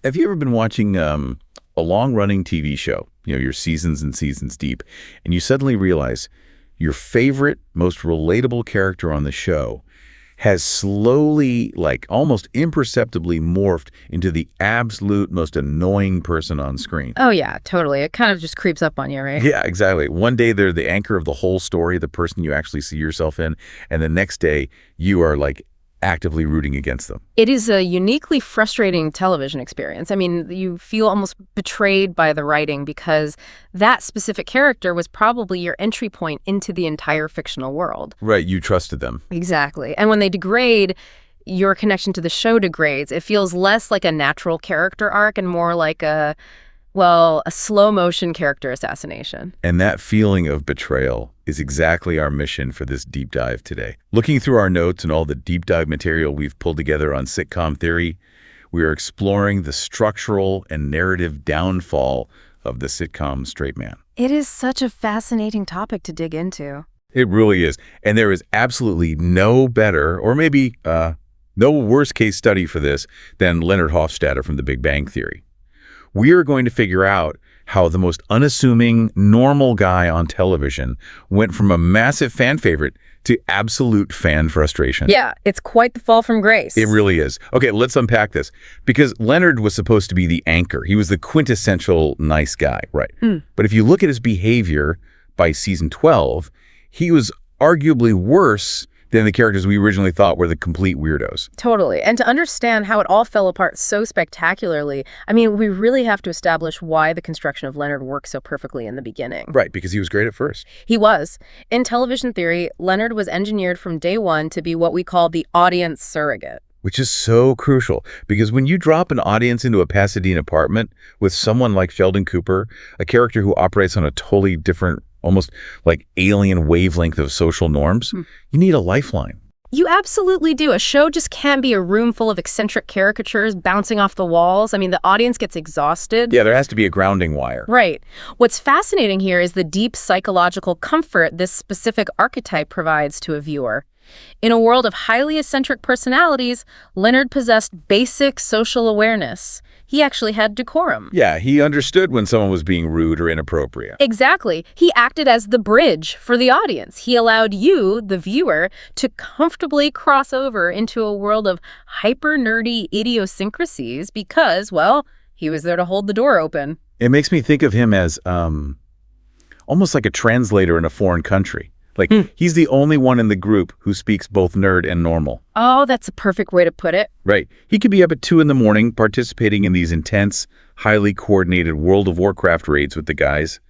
Have you ever been watching a long-running TV show, you're seasons and seasons deep, and you suddenly realize your favorite, most relatable character on the show has slowly, like almost imperceptibly morphed into the absolute most annoying person on screen? Oh, yeah, totally. It kind of just creeps up on you, right? Yeah, exactly. One day they're the anchor of the whole story, the person you actually see yourself in, and the next day you are like actively rooting against them. It is a uniquely frustrating television experience. I mean, you feel almost betrayed by the writing because that specific character was probably your entry point into the entire fictional world. Right, you trusted them. Exactly. And when they degrade, your connection to the show degrades. It feels less like a natural character arc and more like a slow motion character assassination. And that feeling of betrayal is exactly our mission for this deep dive today. Looking through our notes and all the deep dive material we've pulled together on sitcom theory, we are exploring the structural and narrative downfall of the sitcom straight man. It is such a fascinating topic to dig into. It really is. And there is absolutely no better, or maybe no worse case study for this than Leonard Hofstadter from The Big Bang Theory. We are going to figure out how the most unassuming, normal guy on television went from a massive fan favorite to absolute fan frustration. Yeah, it's quite the fall from grace. It really is. Okay, let's unpack this. Because Leonard was supposed to be the anchor. He was the quintessential nice guy, right? But if you look at his behavior by season 12, he was arguably worse than the characters we originally thought were the complete weirdos. Totally. And to understand how it all fell apart so spectacularly, I mean, we really have to establish why the construction of Leonard worked so perfectly in the beginning. Right, because he was great at first. He was. In television theory, Leonard was engineered from day one to be what we call the audience surrogate. Which is so crucial, because when you drop an audience into a Pasadena apartment with someone like Sheldon Cooper, a character who operates on a totally different, almost like alien wavelength of social norms, you need a lifeline. You absolutely do. A show just can't be a room full of eccentric caricatures bouncing off the walls. I mean, the audience gets exhausted. Yeah, there has to be a grounding wire. Right. What's fascinating here is the deep psychological comfort this specific archetype provides to a viewer. In a world of highly eccentric personalities, Leonard possessed basic social awareness. He actually had decorum. Yeah, he understood when someone was being rude or inappropriate. Exactly. He acted as the bridge for the audience. He allowed you, the viewer, to comfortably cross over into a world of hyper-nerdy idiosyncrasies because, well, he was there to hold the door open. It makes me think of him as almost like a translator in a foreign country. Like, he's the only one in the group who speaks both nerd and normal. Oh, that's a perfect way to put it. Right. He could be up at 2 a.m. participating in these intense, highly coordinated World of Warcraft raids with the guys,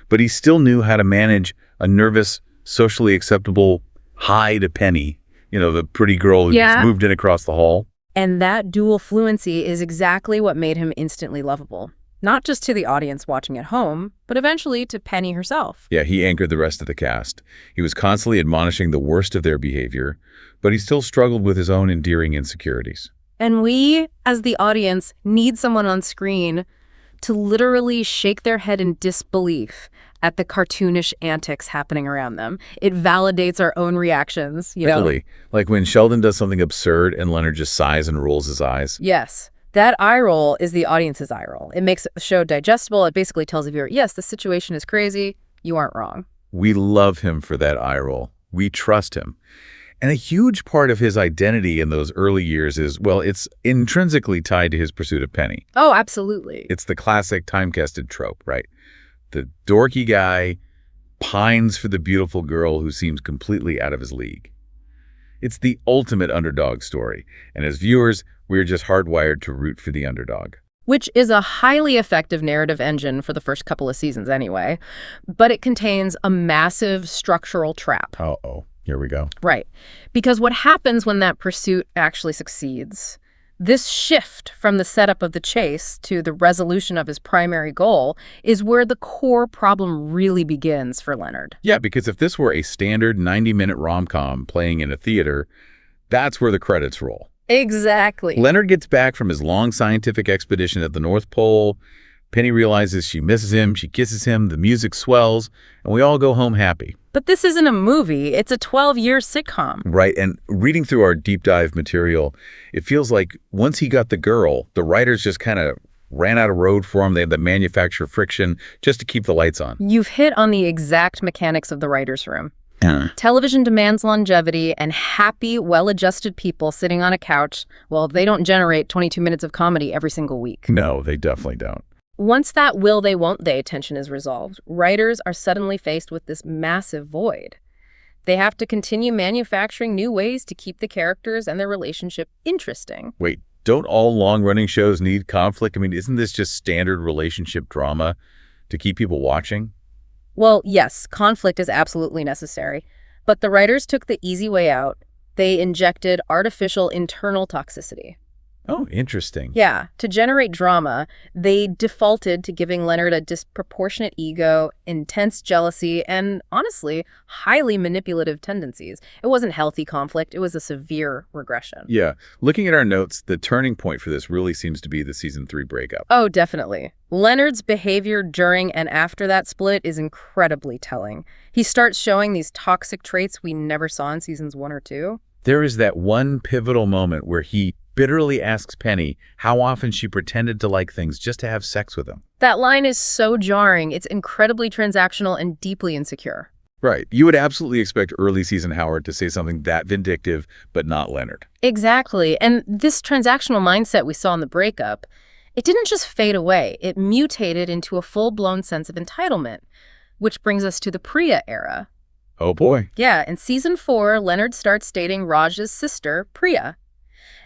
but he still knew how to manage a nervous, socially acceptable hi to Penny, the pretty girl who just moved in across the hall. And that dual fluency is exactly what made him instantly lovable. Not just to the audience watching at home, but eventually to Penny herself. Yeah, he anchored the rest of the cast. He was constantly admonishing the worst of their behavior, but he still struggled with his own endearing insecurities. And we, as the audience, need someone on screen to literally shake their head in disbelief at the cartoonish antics happening around them. It validates our own reactions, Really? Like when Sheldon does something absurd and Leonard just sighs and rolls his eyes? Yes. That eye roll is the audience's eye roll. It makes the show digestible. It basically tells the viewer, yes, the situation is crazy. You aren't wrong. We love him for that eye roll. We trust him. And a huge part of his identity in those early years is, well, it's intrinsically tied to his pursuit of Penny. Oh, absolutely. It's the classic time-tested trope, right? The dorky guy pines for the beautiful girl who seems completely out of his league. It's the ultimate underdog story. And as viewers, we're just hardwired to root for the underdog. Which is a highly effective narrative engine for the first couple of seasons anyway. But it contains a massive structural trap. Uh-oh. Here we go. Right. Because what happens when that pursuit actually succeeds? This shift from the setup of the chase to the resolution of his primary goal is where the core problem really begins for Leonard. Yeah, because if this were a standard 90-minute rom-com playing in a theater, that's where the credits roll. Exactly. Leonard gets back from his long scientific expedition at the North Pole. Penny realizes she misses him, she kisses him, the music swells, and we all go home happy. But this isn't a movie. It's a 12-year sitcom. Right, and reading through our deep dive material, it feels like once he got the girl, the writers just kind of ran out of road for him. They had to manufacture friction just to keep the lights on. You've hit on the exact mechanics of the writer's room. Television demands longevity, and happy, well-adjusted people sitting on a couch, well, they don't generate 22 minutes of comedy every single week. No, they definitely don't. Once that will they, won't they tension is resolved, writers are suddenly faced with this massive void. They have to continue manufacturing new ways to keep the characters and their relationship interesting. Wait, don't all long-running shows need conflict? I mean, isn't this just standard relationship drama to keep people watching? Well, yes, conflict is absolutely necessary, but the writers took the easy way out. They injected artificial internal toxicity. Oh, interesting. Yeah, to generate drama, they defaulted to giving Leonard a disproportionate ego, intense jealousy, and honestly, highly manipulative tendencies. It wasn't healthy conflict, it was a severe regression. Yeah, looking at our notes, the turning point for this really seems to be the season 3 breakup. Oh, definitely. Leonard's behavior during and after that split is incredibly telling. He starts showing these toxic traits we never saw in seasons 1 or 2. There is that one pivotal moment where he bitterly asks Penny how often she pretended to like things just to have sex with him. That line is so jarring. It's incredibly transactional and deeply insecure. Right. You would absolutely expect early season Howard to say something that vindictive, but not Leonard. Exactly. And this transactional mindset we saw in the breakup, it didn't just fade away. It mutated into a full-blown sense of entitlement, which brings us to the Priya era. Oh, boy. Yeah, in season 4, Leonard starts dating Raj's sister, Priya.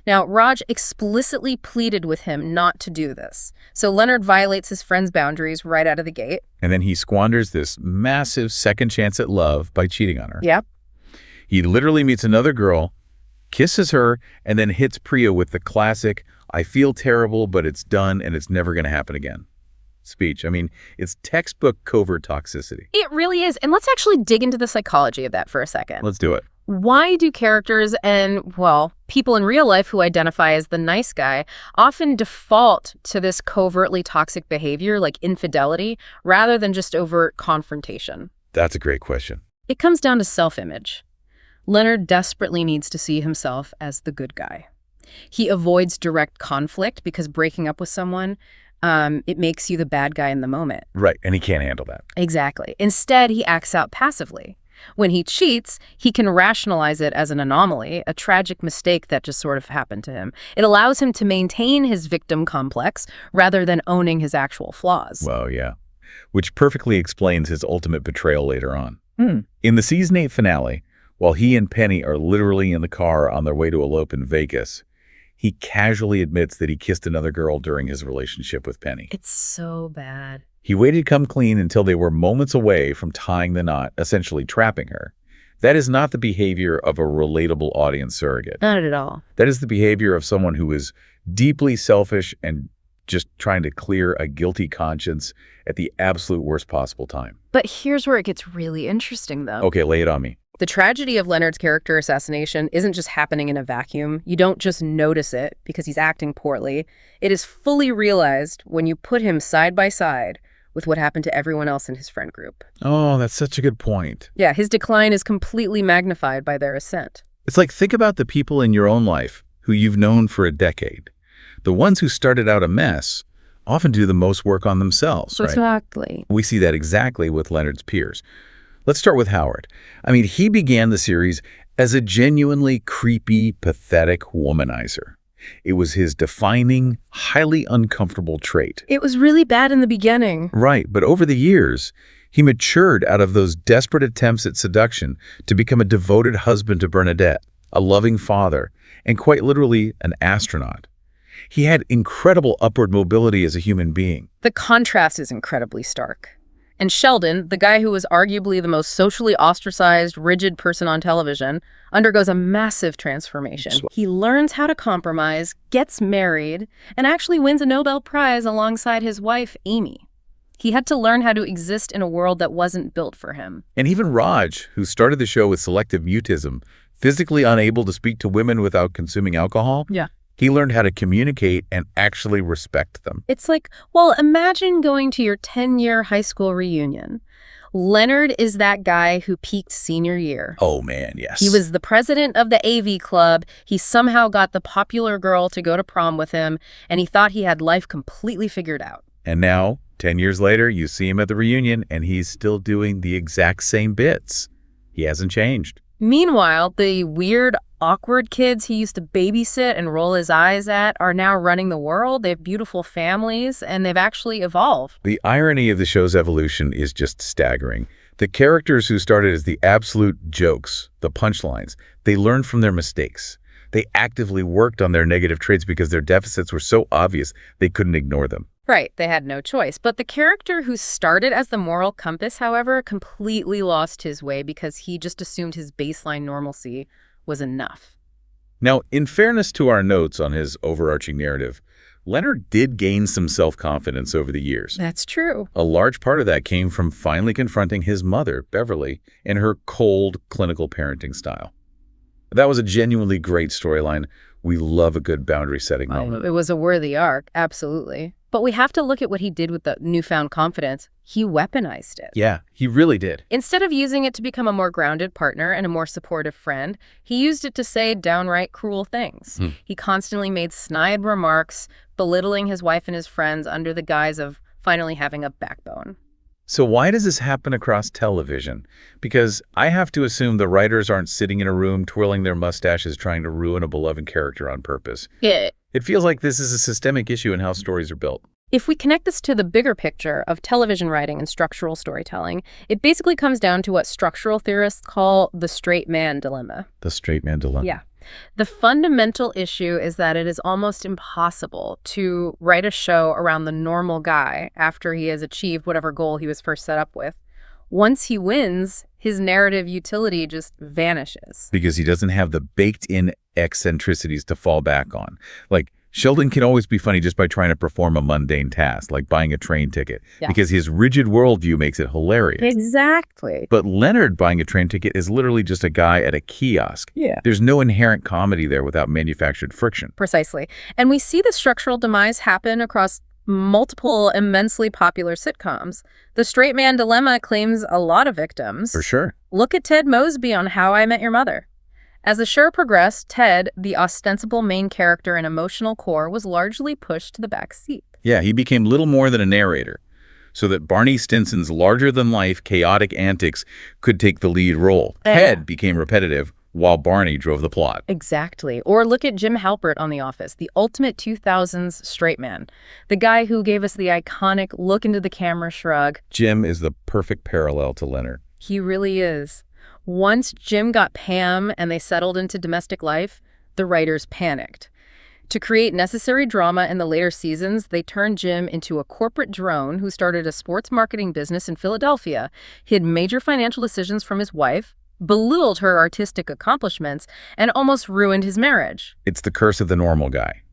Now, Raj explicitly pleaded with him not to do this. So Leonard violates his friend's boundaries right out of the gate. And then he squanders this massive second chance at love by cheating on her. Yep. He literally meets another girl, kisses her, and then hits Priya with the classic, "I feel terrible, but it's done and it's never going to happen again" speech. I mean, it's textbook covert toxicity. It really is. And let's actually dig into the psychology of that for a second. Let's do it. Why do characters and, well, people in real life who identify as the nice guy often default to this covertly toxic behavior like infidelity rather than just overt confrontation? That's a great question. It comes down to self-image. Leonard desperately needs to see himself as the good guy. He avoids direct conflict because breaking up with someone, it makes you the bad guy in the moment. Right, and he can't handle that. Exactly. Instead, he acts out passively. When he cheats, he can rationalize it as an anomaly, a tragic mistake that just sort of happened to him. It allows him to maintain his victim complex rather than owning his actual flaws. Well, yeah. Which perfectly explains his ultimate betrayal later on. In the season 8 finale, while he and Penny are literally in the car on their way to elope in Vegas, he casually admits that he kissed another girl during his relationship with Penny. It's so bad. He waited to come clean until they were moments away from tying the knot, essentially trapping her. That is not the behavior of a relatable audience surrogate. Not at all. That is the behavior of someone who is deeply selfish and just trying to clear a guilty conscience at the absolute worst possible time. But here's where it gets really interesting, though. Okay, lay it on me. The tragedy of Leonard's character assassination isn't just happening in a vacuum. You don't just notice it because he's acting poorly. It is fully realized when you put him side by side with what happened to everyone else in his friend group. Oh, that's such a good point. Yeah, his decline is completely magnified by their ascent. It's like, think about the people in your own life who you've known for a decade. The ones who started out a mess often do the most work on themselves, right? Exactly. We see that exactly with Leonard's peers. Let's start with Howard. I mean, he began the series as a genuinely creepy, pathetic womanizer. It was his defining, highly uncomfortable trait. It was really bad in the beginning. Right, but over the years, he matured out of those desperate attempts at seduction to become a devoted husband to Bernadette, a loving father, and quite literally an astronaut. He had incredible upward mobility as a human being. The contrast is incredibly stark. And Sheldon, the guy who was arguably the most socially ostracized, rigid person on television, undergoes a massive transformation. He learns how to compromise, gets married, and actually wins a Nobel Prize alongside his wife, Amy. He had to learn how to exist in a world that wasn't built for him. And even Raj, who started the show with selective mutism, physically unable to speak to women without consuming alcohol, He learned how to communicate and actually respect them. It's like, well, imagine going to your 10-year high school reunion. Leonard is that guy who peaked senior year. Oh, man, yes. He was the president of the AV club. He somehow got the popular girl to go to prom with him, and he thought he had life completely figured out. And now, 10 years later, you see him at the reunion, and he's still doing the exact same bits. He hasn't changed. Meanwhile, the weird, awkward kids he used to babysit and roll his eyes at are now running the world. They have beautiful families, and they've actually evolved. The irony of the show's evolution is just staggering. The characters who started as the absolute jokes, the punchlines, they learned from their mistakes. They actively worked on their negative traits because their deficits were so obvious they couldn't ignore them. Right, they had no choice. But the character who started as the moral compass, however, completely lost his way because he just assumed his baseline normalcy was enough. Now, in fairness to our notes on his overarching narrative, Leonard did gain some self-confidence over the years. That's true. A large part of that came from finally confronting his mother, Beverly, and her cold, clinical parenting style. That was a genuinely great storyline. We love a good boundary-setting moment. It was a worthy arc, absolutely. But we have to look at what he did with the newfound confidence. He weaponized it. Yeah, he really did. Instead of using it to become a more grounded partner and a more supportive friend, he used it to say downright cruel things. He constantly made snide remarks, belittling his wife and his friends under the guise of finally having a backbone. So why does this happen across television? Because I have to assume the writers aren't sitting in a room twirling their mustaches trying to ruin a beloved character on purpose. Yeah. It feels like this is a systemic issue in how stories are built. If we connect this to the bigger picture of television writing and structural storytelling, it basically comes down to what structural theorists call the straight man dilemma. The straight man dilemma. Yeah. The fundamental issue is that it is almost impossible to write a show around the normal guy after he has achieved whatever goal he was first set up with. Once he wins, his narrative utility just vanishes. Because he doesn't have the baked-in eccentricities to fall back on. Like, Sheldon can always be funny just by trying to perform a mundane task, like buying a train ticket, because his rigid worldview makes it hilarious. Exactly. But Leonard buying a train ticket is literally just a guy at a kiosk. Yeah. There's no inherent comedy there without manufactured friction. Precisely. And we see the structural demise happen across multiple immensely popular sitcoms. The straight man dilemma claims a lot of victims. For sure. Look at Ted Mosby on How I Met Your Mother. As the show progressed, Ted, the ostensible main character and emotional core, was largely pushed to the back seat. Yeah, he became little more than a narrator, so that Barney Stinson's larger-than-life chaotic antics could take the lead role. Ted became repetitive, while Barney drove the plot. Exactly. Or look at Jim Halpert on The Office, the ultimate 2000s straight man. The guy who gave us the iconic look into the camera shrug. Jim is the perfect parallel to Leonard. He really is. Once Jim got Pam and they settled into domestic life, the writers panicked. To create necessary drama in the later seasons, they turned Jim into a corporate drone who started a sports marketing business in Philadelphia, hid major financial decisions from his wife, belittled her artistic accomplishments, and almost ruined his marriage. It's the curse of the normal guy.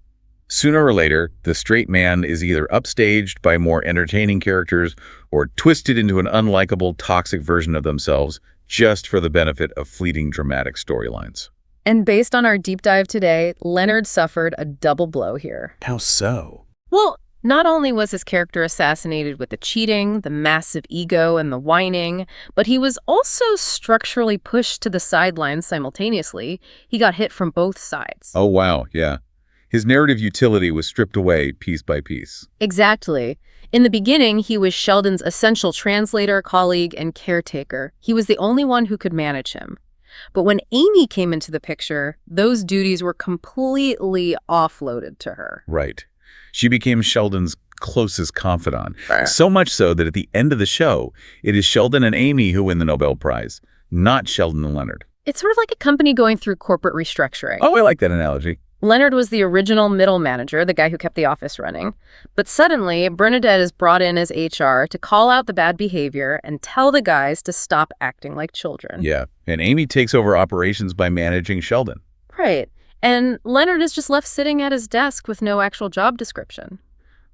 Sooner or later, the straight man is either upstaged by more entertaining characters or twisted into an unlikable, toxic version of themselves just for the benefit of fleeting dramatic storylines. And based on our deep dive today, Leonard suffered a double blow here. How so? Well, not only was his character assassinated with the cheating, the massive ego, and the whining, but he was also structurally pushed to the sidelines simultaneously. He got hit from both sides. Oh, wow, yeah. His narrative utility was stripped away piece by piece. Exactly. In the beginning, he was Sheldon's essential translator, colleague, and caretaker. He was the only one who could manage him. But when Amy came into the picture, those duties were completely offloaded to her. Right. She became Sheldon's closest confidant. So much so that at the end of the show, it is Sheldon and Amy who win the Nobel Prize, not Sheldon and Leonard. It's sort of like a company going through corporate restructuring. Oh, I like that analogy. Leonard was the original middle manager, the guy who kept the office running. But suddenly, Bernadette is brought in as HR to call out the bad behavior and tell the guys to stop acting like children. Yeah, and Amy takes over operations by managing Sheldon. Right. And Leonard is just left sitting at his desk with no actual job description.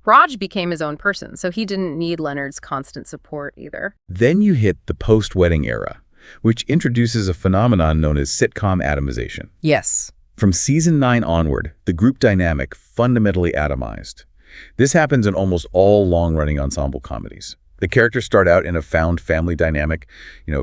Raj became his own person, so he didn't need Leonard's constant support either. Then you hit the post-wedding era, which introduces a phenomenon known as sitcom atomization. Yes. From season 9 onward, the group dynamic fundamentally atomized. This happens in almost all long-running ensemble comedies. The characters start out in a found family dynamic,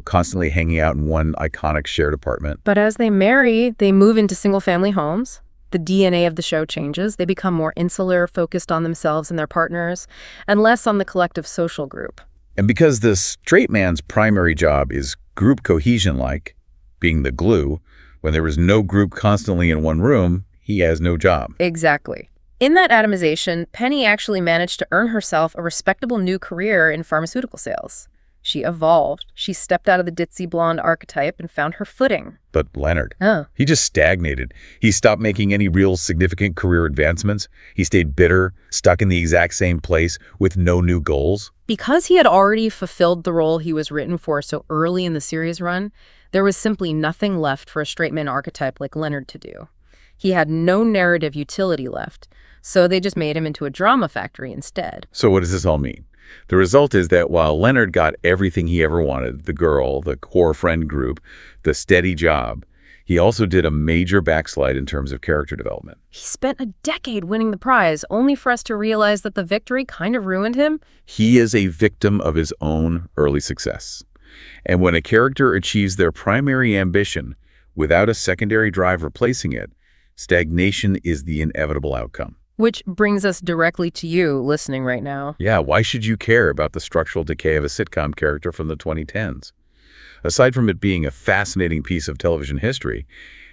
constantly hanging out in one iconic shared apartment. But as they marry, they move into single-family homes. The DNA of the show changes. They become more insular, focused on themselves and their partners, and less on the collective social group. And because the straight man's primary job is group cohesion, like being the glue, when there is no group constantly in one room, he has no job. Exactly. In that atomization, Penny actually managed to earn herself a respectable new career in pharmaceutical sales. She evolved. She stepped out of the ditzy blonde archetype and found her footing. But Leonard, Oh. he just stagnated. He stopped making any real significant career advancements. He stayed bitter, stuck in the exact same place with no new goals. Because he had already fulfilled the role he was written for so early in the series run, there was simply nothing left for a straight man archetype like Leonard to do. He had no narrative utility left, so they just made him into a drama factory instead. So what does this all mean? The result is that while Leonard got everything he ever wanted, the girl, the core friend group, the steady job, he also did a major backslide in terms of character development. He spent a decade winning the prize, only for us to realize that the victory kind of ruined him. He is a victim of his own early success. And when a character achieves their primary ambition without a secondary drive replacing it, stagnation is the inevitable outcome. Which brings us directly to you listening right now. Yeah, why should you care about the structural decay of a sitcom character from the 2010s? Aside from it being a fascinating piece of television history,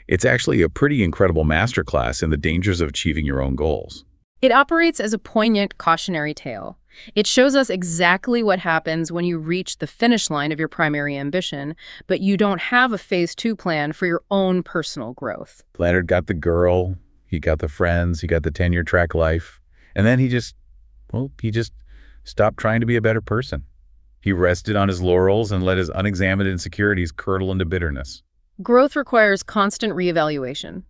it's actually a pretty incredible masterclass in the dangers of achieving your own goals. It operates as a poignant cautionary tale. It shows us exactly what happens when you reach the finish line of your primary ambition, but you don't have a phase 2 plan for your own personal growth. Leonard got the girl, he got the friends, he got the tenure track life, and then he just stopped trying to be a better person. He rested on his laurels and let his unexamined insecurities curdle into bitterness. Growth requires constant reevaluation.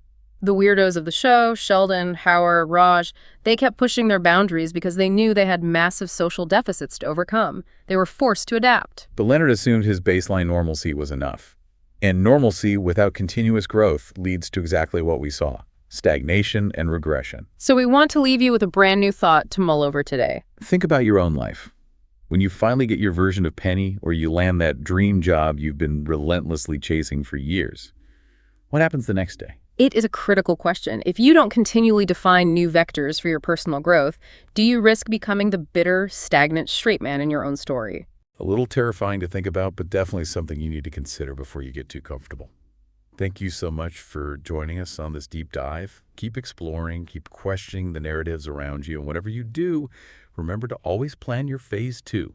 The weirdos of the show, Sheldon, Howard, Raj, they kept pushing their boundaries because they knew they had massive social deficits to overcome. They were forced to adapt. But Leonard assumed his baseline normalcy was enough. And normalcy without continuous growth leads to exactly what we saw: stagnation and regression. So we want to leave you with a brand new thought to mull over today. Think about your own life. When you finally get your version of Penny, or you land that dream job you've been relentlessly chasing for years, what happens the next day? It is a critical question. If you don't continually define new vectors for your personal growth, do you risk becoming the bitter, stagnant straight man in your own story? A little terrifying to think about, but definitely something you need to consider before you get too comfortable. Thank you so much for joining us on this deep dive. Keep exploring, keep questioning the narratives around you, and whatever you do, remember to always plan your phase 2.